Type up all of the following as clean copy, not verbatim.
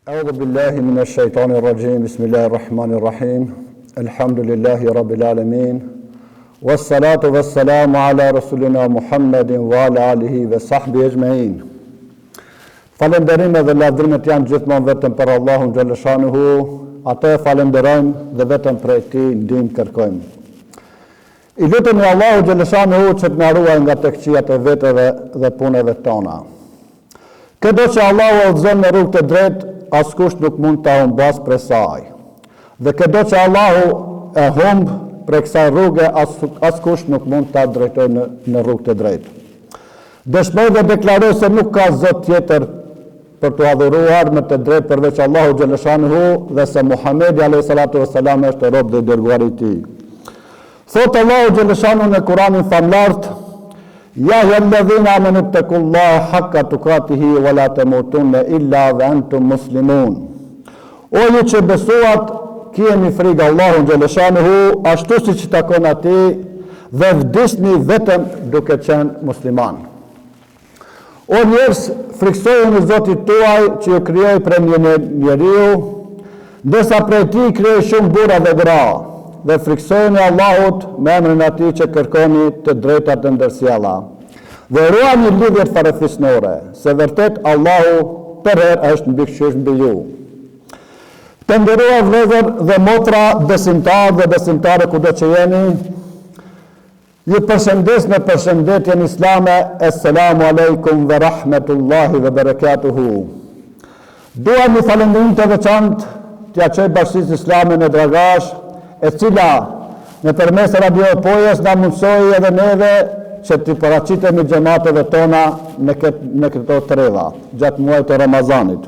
أعوذ بالله من الشيطان الرجيم بسم الله الرحمن الرحيم الحمد لله رب العالمين والصلاة والسلام على رسولنا Muhammedin وعلى آله وصحبه أجمعين. Falënderimet dhe lavdrimet janë gjithmonë vetëm për Allahun xhaleshanuhu, atë falenderojmë dhe vetëm prej tij ndihmë kërkojmë. I lutemi Allahu xhaleshanuhu që të na ruajë nga tekëqijat e veteve dhe punëve tona. Këdo që Allahu udhëzon në rrugë të drejtë, askush nuk mund ta humbas prej saj. Dhe këdo që Allahu e humb prej kësaj rruge, askush nuk mund ta drejtojë në rrugë të drejtë. Dëshmoj dhe deklaroj se nuk ka Zot tjetër për të adhuruar me të drejtë përveç Allahu xhaleshanuhu dhe se Muhamedi alayhi salatu wassalam është rob dhe dërguari i tij. Thot Allahu xhaleshanuhu në Kur'anin famlart: Ja ayyuhalladhina amanu taqullaha haqqa tuqatihi wa la tamutunna illa wa antum muslimun. O ju që besuat, keni frikë Allahun xhaleshanuhu ashtu siç takon atij dhe vdisni vetëm duke qenë musliman. O njerëz, friksojeni Zotit tuaj që ju krijoi prej një njeriu, ndërsa prej tij krijoi shumë burra dhe gra, dhe friksojeni Allahut me emrin e atij që kërkoni të drejtat e ndërsjella. Dhe ruani lidhjet farefisnore, se vërtet Allahu përherë është mbikëqyrës mbi ju. Të nderuar vëllezër dhe motra, besimtarë dhe besimtare kudo që jeni, ju përshëndes në përshëndetjen islame: Assalamu alaikum wa rahmatullahi wa barakatuhu. Dua një falënderim të veçantë t'ia çoj Bashkisë Islame në Dragash, e cila në përmes Radio Pojes na mundsoi edhe neve që t'i paraqitemi xhamateve tona në këto treva gjatë muajit të Ramazanit.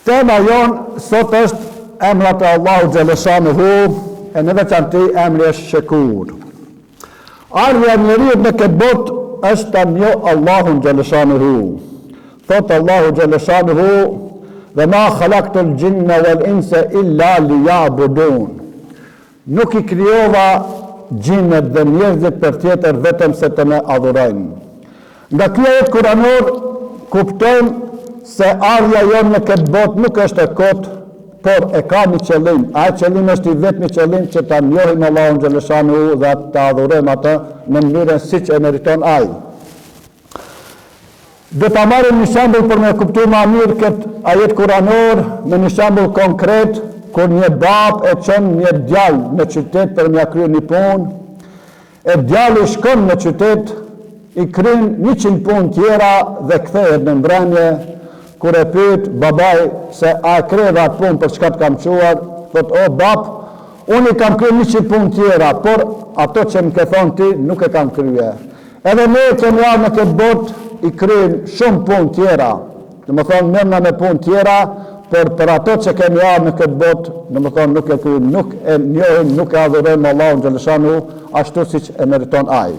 Tema jonë sot është emrat e Allahu xhaleshanuhu, e në veçantë emri është Shekur. Ardhja e njeriut në këtë botë është ta njohë Allahun xhaleshanuhu. Thot Allahu xhaleshanuhu: Dhe ma khalaqtul jinna wal insa illa liya'budun. Nuk i krijova gjinët dhe njerëzit për tjetër vetëm se të më adhurojnë. Nga ky ajet kuranor kuptojmë se ardhja jonë në këtë botë nuk është e kotë, por e ka një qëllim. Ai qëllim është i vetmi qëllim që ta njohim Allahun xhaleshanuhu dhe ta adhurojmë atë në mënyrën siç e meriton ai. Dhe ta marrim një shembull për me kuptuar më mirë këtë ajet kuranor me një shembull konkret, kur një bab e çon një djalë në qytet për m'ia kryer një punë, e djali shkon në qytet, i kryen 100 punë tjera dhe kthehet në mbrëmje. Kur e pyet babai se a e kreva atë punë për çka të kam çuar, thot: O bab, unë i kam kryer 100 punë tjera, por ato që më ke thonë ti nuk e kam kryer. Edhe ne kemi ardhur në këtë botë i kryejnë shumë punë tjera, në më thonë mërna me punë tjera, por për ato që kemi ardhur në këtë botë, në më thonë nuk e kryejnë, nuk e njohim, nuk e adhurojmë Allahun xhaleshanuhu ashtu siç e meriton ai.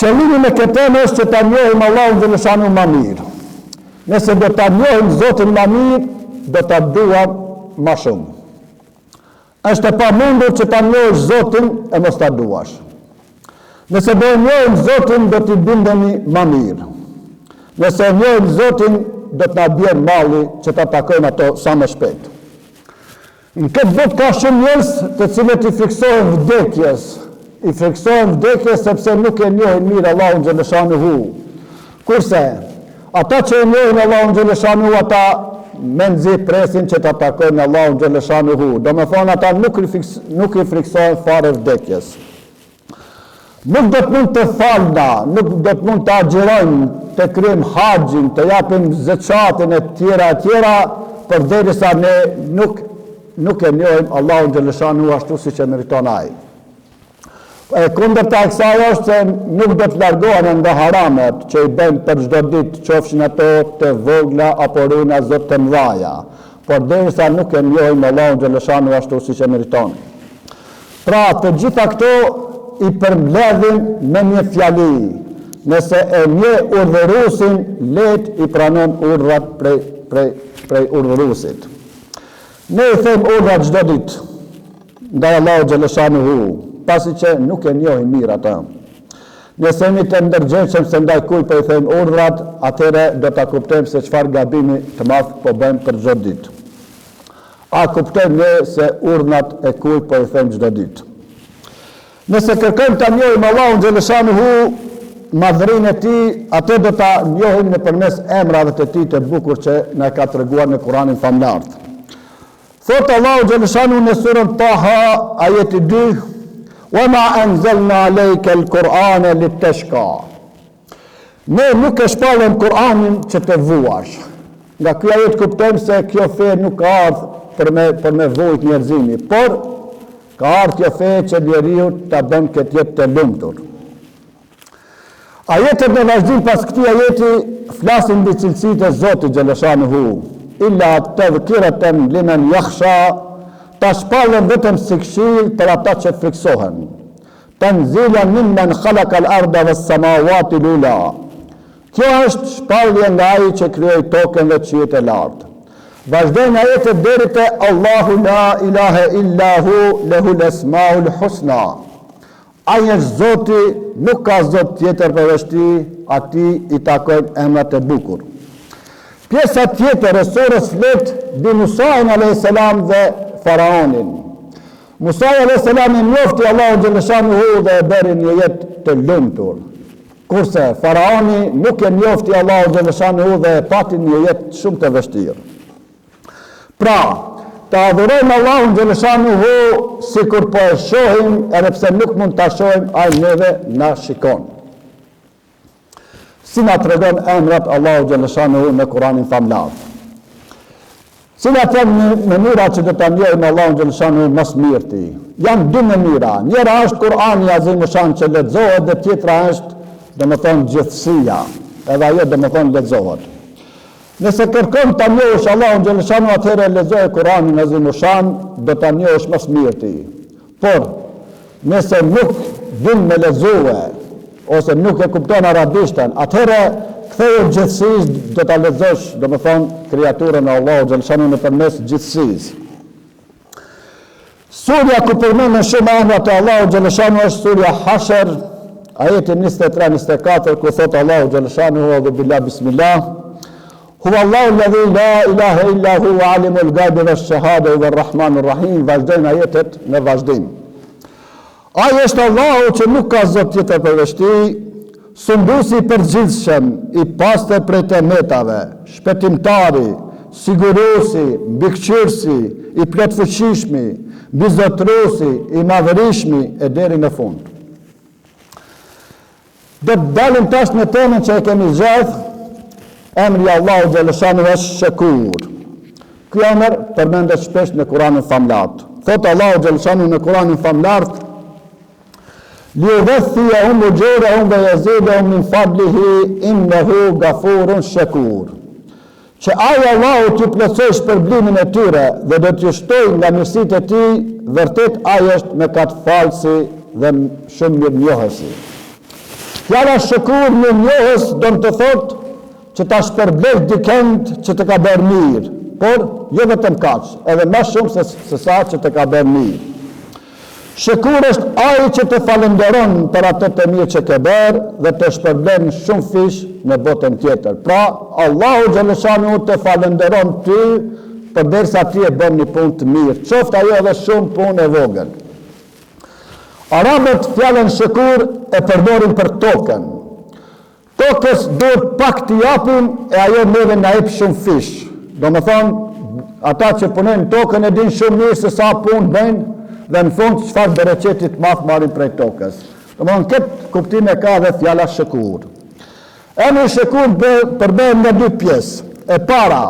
Qëllimi me këtë temë është që ta njohim Allahun xhaleshanuhu më mirë. Nëse do ta njohim Zotin më mirë, do ta duam më shumë. Është e pamundur që ta njohësh Zotin e mos ta duash. Nëse do njohim Zotin, do t'i bindemi më mirë. Nëse njohim Zotin, do t'na bjerë malli që ta takojmë ato sa më shpejt. Në këtë botë ka shumë njerëz të cilët i friksohen vdekjes. I friksohen vdekjes sepse nuk e njohin mirë Allahun xhaleshanuhu. Kurse ata që e njohin Allahun xhaleshanuhu, ata me nxit presin që ta takojnë Allahun xhaleshanuhu. Domethënë ata nuk i friksohen fare vdekjes. Nuk do të mund të falna, nuk do të mund të agjerojnë, të kryejmë haxhin, të japim zekatin e tjera, përderisa ne nuk e njohim Allahun xhaleshanuhu ashtu siç e meriton ai. E kundërta e kësaj është se nuk do të largohen nga haramet që i bëjmë për çdo ditë, qofshin ato të vogla apo rëna zot të mëdha, por derisa nuk e njohim Allahun xhaleshanuhu ashtu siç e meriton. Pra, të gjitha këto i përmbledhin me një fjali. Nëse e një urdhërusin, let i pranon urdhrat prej urdhërusit. Ne i them urdhrat çdo ditë ndaj Allahut xhaleshanuhu, pasi që nuk e njohim mirë ata. Nëse jemi të ndërgjegjshëm se ndaj kujt po i thejmë urdhrat, atëherë do ta kuptojmë se çfarë gabimi të madh po bëjmë për çdo ditë. A kuptojmë ne se urdhnat e kujt po i thejmë çdo ditë? Nëse kërkojmë ta njohim Allahun xhaleshanuhu, madhërinë e tij, atë do ta njohim nëpërmes emrave të tij të bukur që na ka treguar në Kur'anin famlar. Thot Allahu xhaleshanuhu në surën Taha, ajeti 2: "Wama anzalna alayka al-Qur'ana litashqa." Ne nuk e shpallëm Kur'anin që të vuash. Nga ky ajet kuptojmë se kjo fe nuk ka ardhur për me vujt njerëzimi, por ka ardhur kjo fe që njeriu ta bën këtë jetë të lumtur. Ajetet në vazhdim pas këtij ajeti flasin mbi cilësitë e Zotit xhaleshanuhu. Illa tadhkiratan liman yakhsha, ta shpallën vetëm si këshill për ata që friksohen. Tanzilan mimman khalaqa al-arda was-samawati lula. Kjo është shpallje nga ai që krijoi tokën dhe qiejt e lartë. Vazhdojnë ajetet deri te Allahu la ilaha illa hu lahul asmaul husna. Ai është Zoti, nuk ka Zot tjetër përveç tij, atij i takojnë emrat e bukur. Pjesa tjetër e surës flet mbi Musa a.s. dhe Faraonin. Musa a.s. i njofti Allahu xhaleshanuhu dhe e bëri një jetë të lumtur. Kurse Faraoni nuk e njofti Allahu xhaleshanuhu dhe e pati një jetë shumë të vështirë. Pra, ta adhurojmë Allahun xhaleshanuhu sikur po e shohim, edhe pse nuk mund ta shohim, ai neve na shikon. Si na tregon emrat Allahu xhaleshanuhu në Kur'anin famlar. Cilat janë mënyrat që do ta njohim Allahun xhaleshanuhu më së miri? Janë dy mënyra. Njëra është Kur'ani azimshan që lexohet dhe tjetra është, domethënë, gjithësia, edhe ajo domethënë lexohet. Nëse kërkon ta njohësh Allahun xhaleshanuhu, atëherë lexoje Kur'anin azimshan, do ta njohësh më së miri. Por nëse nuk din me lexue ose nuk e kupton arabishtën, atëherë ktheje gjithësisë, do ta lexosh, domethënë, krijaturën e Allahut xhaleshanuhu nëpërmes gjithësisë. Surja ku përmenden shumë emrat e Allahut xhaleshanuhu është surja Hashr, ajeti 23-24, ku thot Allahu xhaleshanuhu: "A'udhu billahi bismillah. Huwa Allahu alladhi la ilaha illa huwa alimul ghaibi wash-shahada huwa ar-rahmanur rahim." Vazhdojnë ajetet në vazhdim. Ai është Allahu që nuk ka Zot tjetër përveç tij, sunduesi i përgjithshëm, i pastër prej temetave, shpëtimtari, siguruesi, mbikëqyrësi, i plotfuqishmi, mbizotruesi, i madhërishmi e deri në fund. Do të dalim tash në temën që e kemi zgjedhur. Emri Allahu xhaleshanuhu është Shakur. Ky emër përmendet shpesh në Kur'anin famlar. Thot Allahu xhaleshanuhu në Kur'anin famlar: "Liyudhiyahum ujurahum wa yazidahum min fadlihi innahu ghafurun shakur." Që ai Allahu t'i plotësoj shpërblimin e tyre dhe do t'ju shtojë nga mirësitë e tij, vërtet ai është mëkatfalësi dhe shumë mirënjohësi. Fjala Shakur, mirënjohës, do të thotë që ta shpërblesh dikënd që të ka bërë mirë, por jo vetëm kaq, edhe më shumë se sa që të ka bërë mirë. Shakur është ai që të falenderon për atë të mirë që ke bërë dhe të shpërblen shumë fish në botën tjetër. Pra, Allahu xhaleshanuhu të falenderon ty përderisa ti e bën një punë të mirë, qoftë ajo edhe shumë punë e vogël. Arabët fjalën Shakur e përdorin për tokën. Tokës duhet pak t'i japim e ajo neve na jep shumë fish. Domethënë, ata që punojnë tokën e din shumë mirë se sa punë bëjnë dhe në fund çfarë bereqeti të madh marrin prej tokës. Domethënë, këtë kuptim e ka dhe fjala Shakur. Emri Shakur përdoret në dy pjesë. E para,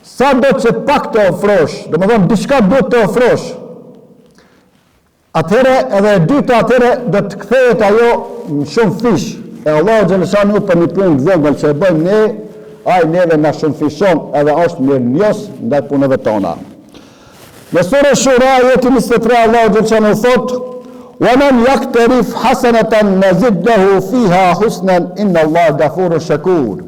sa do që pak të ofrosh, domethënë diçka duhet të ofrosh. Atëherë edhe e dyta, atëherë do të kthehet ajo në shumë fish. E Allahu xhaleshanuhu për një punë vogël që e bëjmë ne, ai neve na shumë fishon edhe është mirënjohës ndaj punëve tona. Në surën Shura ajeti 23 Allahu xhaleshanuhu thot: "Wa man yaktarif hasanatan nazid lahu fiha husnan inna Allaha ghafurun shakur."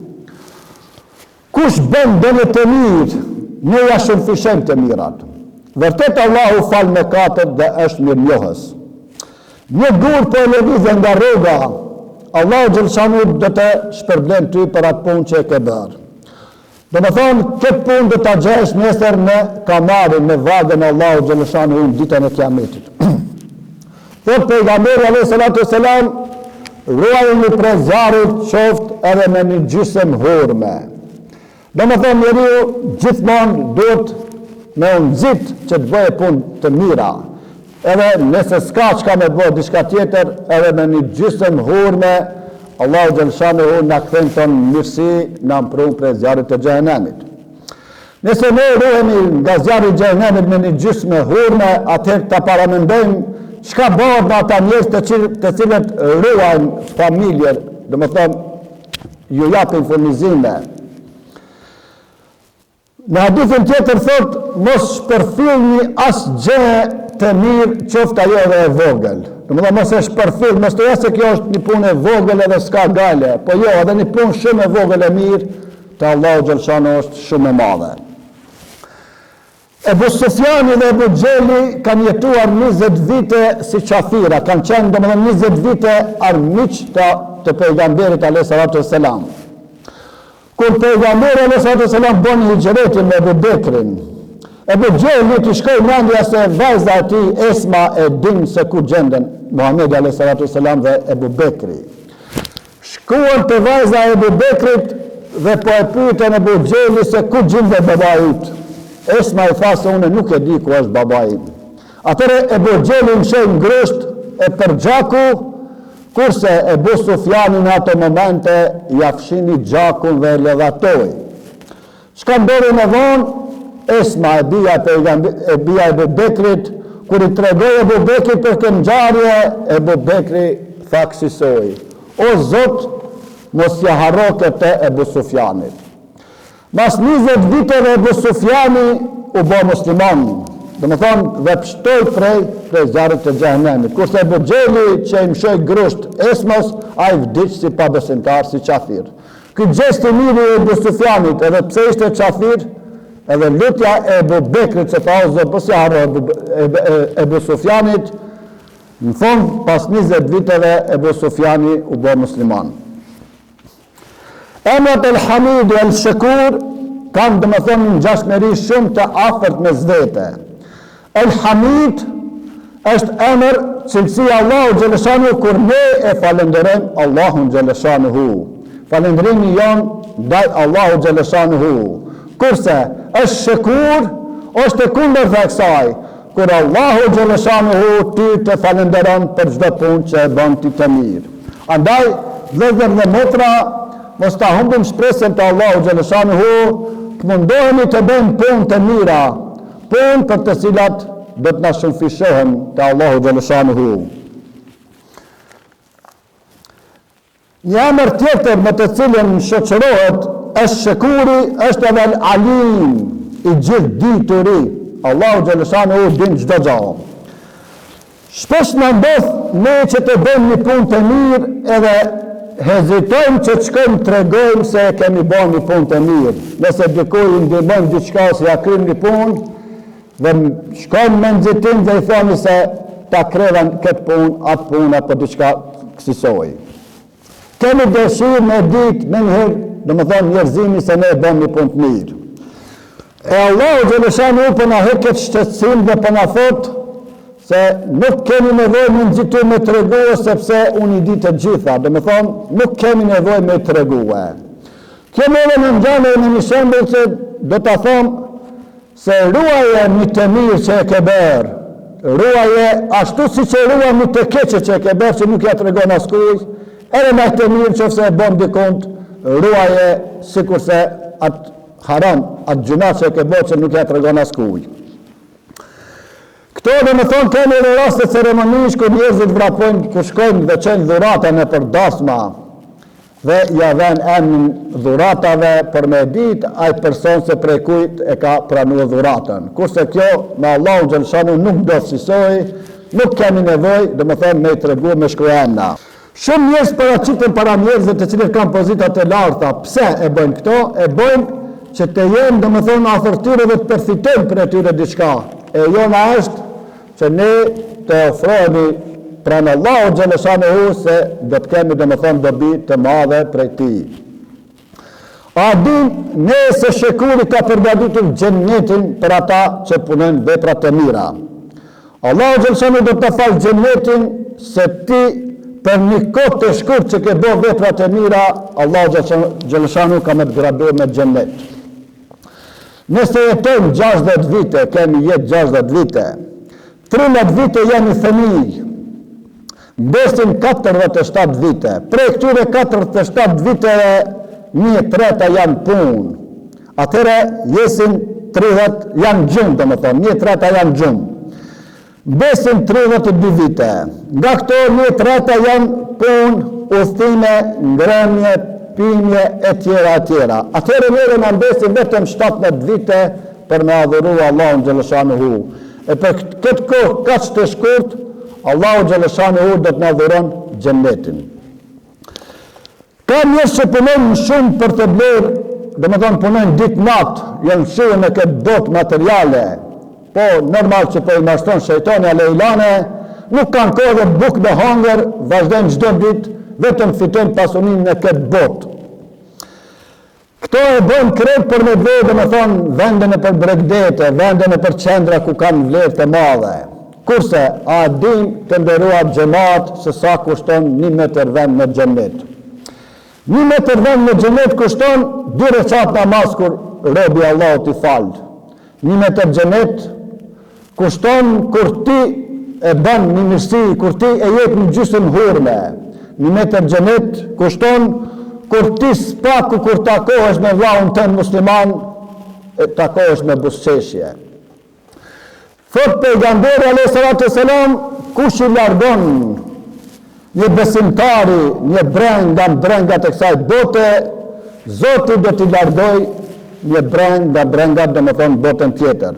Kush bën dëme të mirë, ne ja shumë fishon të mirat. Vërtet Allahu fal mëkatet dhe është mirënjohës. Një gur po e lëvizë nga rruga Allahu xhaleshanu do të shpërblen ty për atë punë që e ke bërë. Do më thonë, këtë punë do të gjesh nesër në kamarin, në vagën Allahu xhaleshanu në ditën e Kiametit. Thot pejgamberi alayhi salatu wassalam, ruajeni prej zjarrit qoftë edhe me një gjysmë hurme. Do më thonë, njeriu gjithmonë duhet me nxit që të bëjë punë të mira. Edhe nëse s'ka çka me bëjë diçka tjetër, edhe me një gjysmë hurme, Allahu xhaleshanu na kthen ton mirësi, na mpron prej zjarrit të xhenemit. Nëse ne ruhemi nga zjarri i xhenemit me një gjysmë hurme, atëherë ta paramendojmë çka bëhet me ata njerëz të cilët ruajnë familjer, domethënë ju japin furnizime. Në hadithin tjetër thot, mos shpërfillni asgjë të mirë, qoftë ajo edhe e vogël. Domethënë mos e shpërfill, mos të jasë kjo është një punë e vogël edhe s'ka gale, po jo, edhe një punë shumë e vogël e mirë, te Allahu xhaleshanu është shumë e madhe. Ebu Sufjani dhe Ebu Xheli kanë jetuar 20 vite si qafira, kanë qenë domethënë 20 vite armiq të pejgamberit alayhi salatu wassalam. Kur pejgamberi alayhi salatu wassalam bën hijretin me Ebu Bekrin, Ebu Xheli t'i shkoi mendja se vajza e tij Esma e din se ku gjenden Muhamedi alayhi salatu wassalam dhe Ebu Bekri. Shkuan te vajza e Ebu Bekrit dhe po e pyetën Ebu Xheli se ku gjendet babai yt. Esma i tha se unë nuk e di ku është babai im. Atëre Ebu Xheli mshoi ngrysht e për gjaku, kurse Ebu Sufjani në ato momente ja fshini gjakun dhe e lëdhatoi. Çka ndodhi më vonë, Esma e bia Ebu Bekrit, kur i tregoi Ebu Bekrit për këtë ngjarje, Ebu Bekri tha kësaj: "O Zot, mos ja harro këtë Ebu Sufjanit." Mas 20 viteve Ebu Sufjani u bë musliman, domethënë dhe pshtoi prej zjarrit të xhenemit. Kurse Ebu Xheli që i mshoi grusht Esmos, ai vdiq si pabesimtar, si qafir. Ky gjest i mirë i Ebu Sufjanit, edhe pse ishte qafir, edhe lutja e Ebu Bekrit që tha o Zot, mos ja harro Ebu Sufjanit, në fund pas 20 viteve Ebu Sufjani u bë musliman. Emrat El Hamid e El Shakur kanë domethënë një ngjashmëri shumë të afërt mes vete. El Hamid është emër cilësia Allahu xhaleshanu kur ne e falenderojmë Allahun xhaleshanuhu. Falëndrimi jon ndaj Allahu xhaleshanuhu. Kurse El Shakur është e kundërta e kësaj, kur Allahu xhaleshanuhu ti të falenderon për çdo punë që e bën ti të mirë. Andaj vëllezër dhe motra, mos ta humbim shpresën te Allahu xhaleshanuhu, të mundohemi të bëjmë punë të mira, punë për të cilat do të na shënfishohen te Allahu xhaleshanuhu. Një emër tjetër me të cilën shoqërohet Ash-Shakuri është edhe Al-Alim, i gjithë dituri. Allahu xhaleshanuhu din çdo gjë. Shpesh na ndodh ne që të bëjmë një punë të mirë edhe hezitojmë që të shkojmë të tregojmë se kemi bën një punë të mirë. Nëse dikujt i ndihmon diçka ose ja kryjmë një punë, dhe shkojmë me nxitim dhe i thoni se ta krevën këtë punë, atë punë apo diçka kësaj. Kemi dëshirë me ditë me njëherë, domethënë njerëzimi se ne e bëmë një punë të mirë. E Allahu xhaleshanu po na heqet shtetësim dhe po na thotë se nuk kemi nevojë me nxitim me treguar sepse unë i di të gjitha, domethënë nuk kemi nevojë me treguar. Kemi edhe në ngjarje në një shembull që do ta them se ruaje një të mirë që e ke bërë, ruaje ashtu siç e ruan një të keqe që e ke bërë që nuk ja tregon askujt, edhe me të mirë nëse e bën dikont, ruaje sikurse atë haram, atë gjuna që e ke bërë që nuk ja tregon askujt. Këto dhe me thonë kemi edhe raste ceremonish kur njerëzit vrapojnë, kur shkojnë dhe qenë dhurata në për dasma dhe ja vën emrin dhuratave për me ditë ai person se prej kujt e ka pranuar dhuratën. Kurse kjo me Allahu xhaleshanu nuk do sisoj, nuk kemi nevojë, domethënë me tregu me shkruajna. Shumë njerëz paraqiten para njerëzve të cilët kanë pozita të larta. Pse e bëjnë këto? E bëjnë që të jenë domethënë afër tyre dhe të përfitojnë për atyre diçka. E jona është që ne të ofrohemi pranë Allahu xhaleshanehu se do të kemi domethënë dobi të madhe prej tij. A din nëse shekuri ka përgatitur xhennetin për ata që punojnë vepra të mira. Allahu xhaleshanehu do të falë xhennetin se ti për një kohë të shkurt që ke bërë vepra të mira, Allahu xhaleshanehu ka më të graduar me xhennet. Nëse jetojmë 60 vite, kemi jetë 60 vite, 13 vite jemi fëmijë, mbesin 47 vite. Prej këtyre 47 viteve, 1/3 janë punë. Atëre jesin 30 janë gjumë, domethënë, 1/3 janë gjumë. Mbesin 32 vite. Nga këto 1/3 janë punë, udhëtime, ngrënie, pimje e tjera e tjera. Atëre neve na mbesin vetëm 17 vite për me adhuru Allahun xhaleshanehu. E për këtë kohë kaq të shkurt, Allahu xhaleshanehu do të na dhuron xhennetin. Ka njerëz që punojnë shumë për të blerë, domethënë punojnë ditë natë, janë fshirë në këtë botë materiale, po normal që po i mashtron shejtani alejlane, nuk kanë kohë dhe bukë dhe hangër, vazhdojnë çdo ditë, vetëm fitojnë pasuninë në këtë botë. Këto e bëjnë krejt për me vlerë, domethënë vendene për bregdete, vendene për qendra ku kanë vlerë të madhe. Kurse, a din të nderuar xhamat se sa kushton 1 metër vend në xhennet. 1 metër vend në xhennet kushton 2 recat namaz kur robi Allahut i falë. 1 metër xhennet kushton kur ti e bën një mirësi, kur ti e jep një gjysmë hurme. 1 metër xhennet kushton kur ti spaku kur takohesh me vllahun tënd musliman, takohesh me buzëqeshje. Thot pejgamberi alayhi salatu selam, kush i largon një besimtari, një breng nga brengat e kësaj bote, Zoti do t'i largoj një breng nga brengat, domethënë botën tjetër.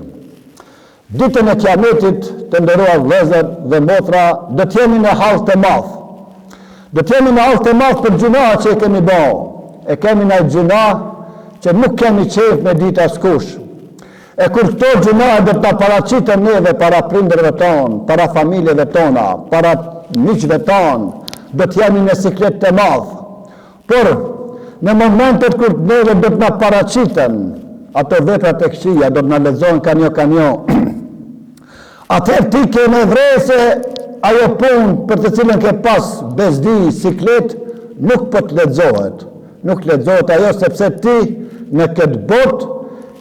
Ditën e kiametit, të nderuar vëllezër dhe motra, do të jemi në hall të madh. Do të jemi në hall të madh për gjunat që e kemi bërë. E kemi në gjunat që nuk kemi qejf me ditë askush. E kur këto gjunat do të paraqiten neve para prindërve tonë, para familjeve tona, para miqve tonë, do të jemi në siklet të madh. Por në momentet kur neve do të na paraqiten ato vepra të këqija, do të na lexohen kanjo, atëherë ti ke me vrese ajo punë për të cilën ke pas bezdi, siklet, nuk po të lexohet. Nuk lexohet ajo sepse ti në këtë botë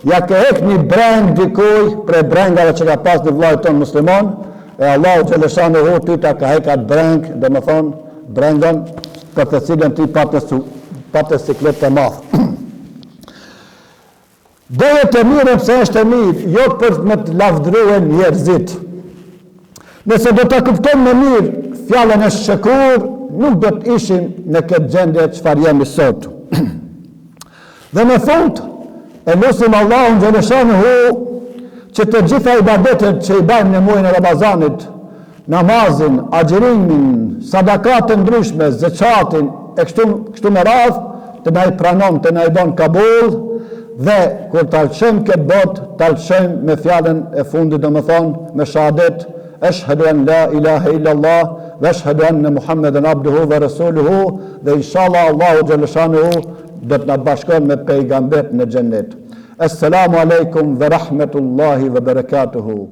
ja ke hek një breng dikuj prej brengave që ka pas në vllajt ton musliman, e Allahu xhaleshanehu ty ta ka hek atë breng, domethënë brengën për të cilën ti patë siklet të madh. Doje të mirë pëse është e mirë, jo për me të lavdruen njerëzit. Nëse do të kuptojmë me mirë fjallën e shëkur, nuk do të ishim në këtë gjendje çfarë jemi sot. Dhe në fund, e lusim Allahun xhaleshanehu që të gjitha ibadetet që i bajmë në muajin e Ramazanit, namazin, agjërimin, sadakat të ndryshme, zeqatin, e kështu me radhë, të na i pranon, të na i bën kabul, dhe kur të alëshëm këtë botë, të alëshëm me fjallën e fundit, domethënë me shahadet, ashhadu an la ilaha illallah, ve ashhadu anna Muhammeden abduhu ve rasuluhu, dhe inshallah Allahu xhaleshanehu do të na bashkon me pejgambert në xhennet. Assalamu alaikum ve rahmetullahi ve berekatuhu.